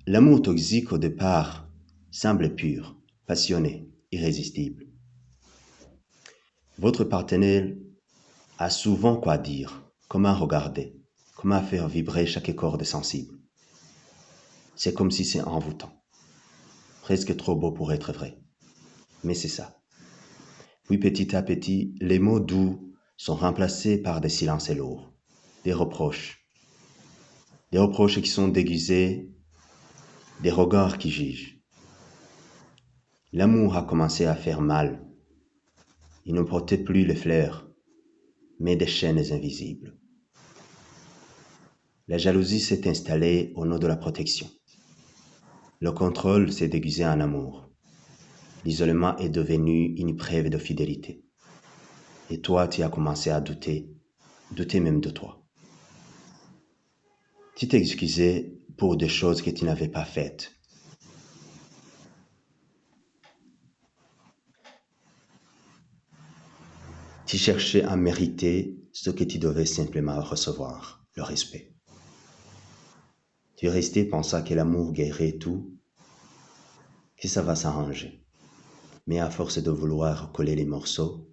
L'amour toxique au départ semble pur, passionné, irrésistible. Votre partenaire a souvent quoi dire, comment regarder, comment faire vibrer chaque corde sensible. C'est comme si c'est envoûtant, presque trop beau pour être vrai. Mais c'est ça. Puis petit à petit, les mots doux sont remplacés par des silences lourds, des reproches qui sont déguisés, des regards qui jugent. L'amour a commencé à faire mal. Il ne portait plus les fleurs, mais des chaînes invisibles. La jalousie s'est installée au nom de la protection. Le contrôle s'est déguisé en amour. L'isolement est devenu une preuve de fidélité. Et toi, tu as commencé à douter même de toi. Tu t'excusais pour des choses que tu n'avais pas faites. Tu cherchais à mériter ce que tu devais simplement recevoir, le respect. Tu es resté pensant que l'amour guérirait tout, que ça va s'arranger. Mais à force de vouloir coller les morceaux,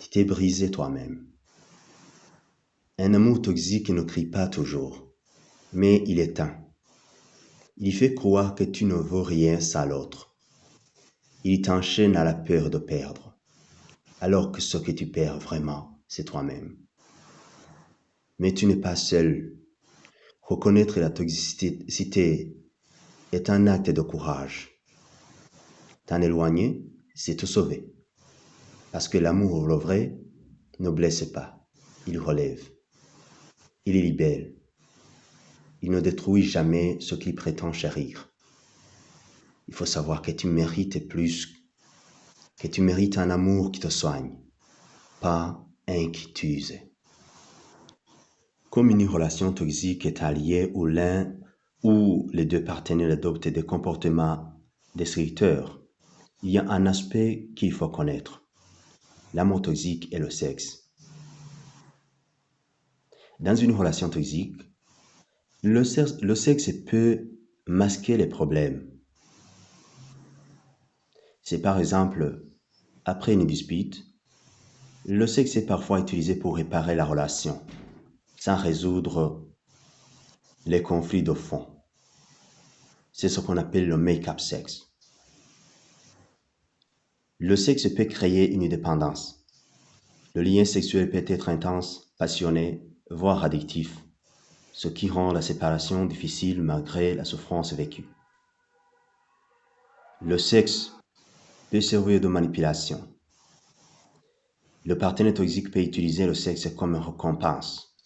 tu t'es brisé toi-même. Un amour toxique ne crie pas toujours, mais il éteint. Il fait croire que tu ne vaux rien sans l'autre. Il t'enchaîne à la peur de perdre, alors que ce que tu perds vraiment, c'est toi-même. Mais tu n'es pas seul. Reconnaître la toxicité est un acte de courage. T'en éloigner, c'est te sauver. Parce que l'amour, le vrai, ne blesse pas, il relève, il libère. Il ne détruit jamais ce qu'il prétend chérir. Il faut savoir que tu mérites plus, que tu mérites un amour qui te soigne, pas un qui t'use. Comme une relation toxique est alliée où l'un ou les deux partenaires adoptent des comportements destructeurs, il y a un aspect qu'il faut connaître. L'amour toxique et le sexe. Dans une relation toxique, le sexe peut masquer les problèmes. C'est par exemple, après une dispute, le sexe est parfois utilisé pour réparer la relation, sans résoudre les conflits de fond. C'est ce qu'on appelle le make-up sex. Le sexe peut créer une dépendance. Le lien sexuel peut être intense, passionné, voire addictif, ce qui rend la séparation difficile malgré la souffrance vécue. Le sexe peut servir de manipulation. Le partenaire toxique peut utiliser le sexe comme une récompense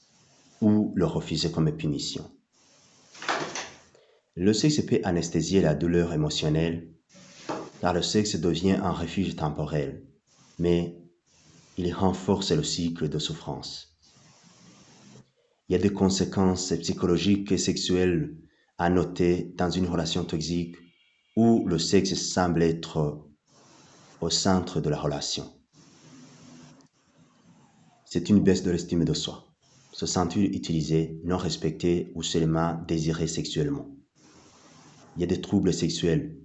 ou le refuser comme punition. Le sexe peut anesthésier la douleur émotionnelle car le sexe devient un refuge temporel, mais il renforce le cycle de souffrance. Il y a des conséquences psychologiques et sexuelles à noter dans une relation toxique où le sexe semble être au centre de la relation. C'est une baisse de l'estime de soi, se sentir utilisé, non respecté ou seulement désiré sexuellement. Il y a des troubles sexuels,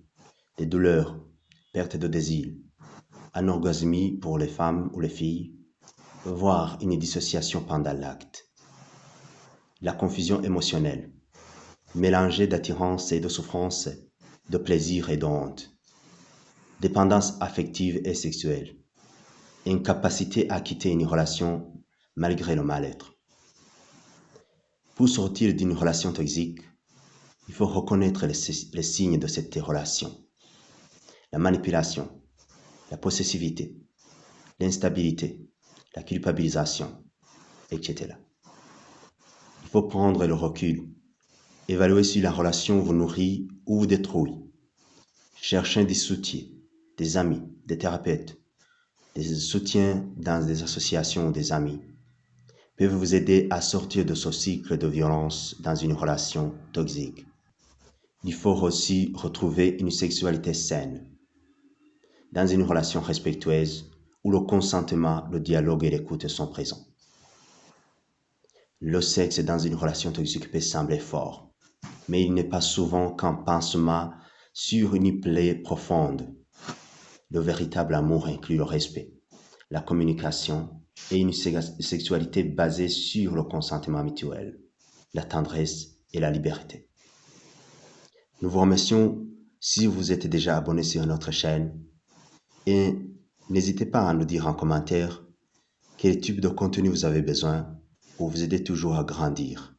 des douleurs, perte de désir, anorgasmie pour les femmes ou les filles, voire une dissociation pendant l'acte. La confusion émotionnelle, mélangée d'attirance et de souffrance, de plaisir et de honte. Dépendance affective et sexuelle. Incapacité à quitter une relation malgré le mal-être. Pour sortir d'une relation toxique, il faut reconnaître les signes de cette relation. La manipulation, la possessivité, l'instabilité, la culpabilisation, etc. Il faut prendre le recul, évaluer si la relation vous nourrit ou vous détruit. Chercher des soutiens, des amis, des thérapeutes, des soutiens dans des associations ou des amis peuvent vous aider à sortir de ce cycle de violence dans une relation toxique. Il faut aussi retrouver une sexualité saine, dans une relation respectueuse où le consentement, le dialogue et l'écoute sont présents. Le sexe dans une relation toxique peut sembler fort, mais il n'est pas souvent qu'un pansement sur une plaie profonde. Le véritable amour inclut le respect, la communication et une sexualité basée sur le consentement mutuel, la tendresse et la liberté. Nous vous remercions si vous êtes déjà abonné sur notre chaîne et n'hésitez pas à nous dire en commentaire quel type de contenu vous avez besoin pour vous aider toujours à grandir.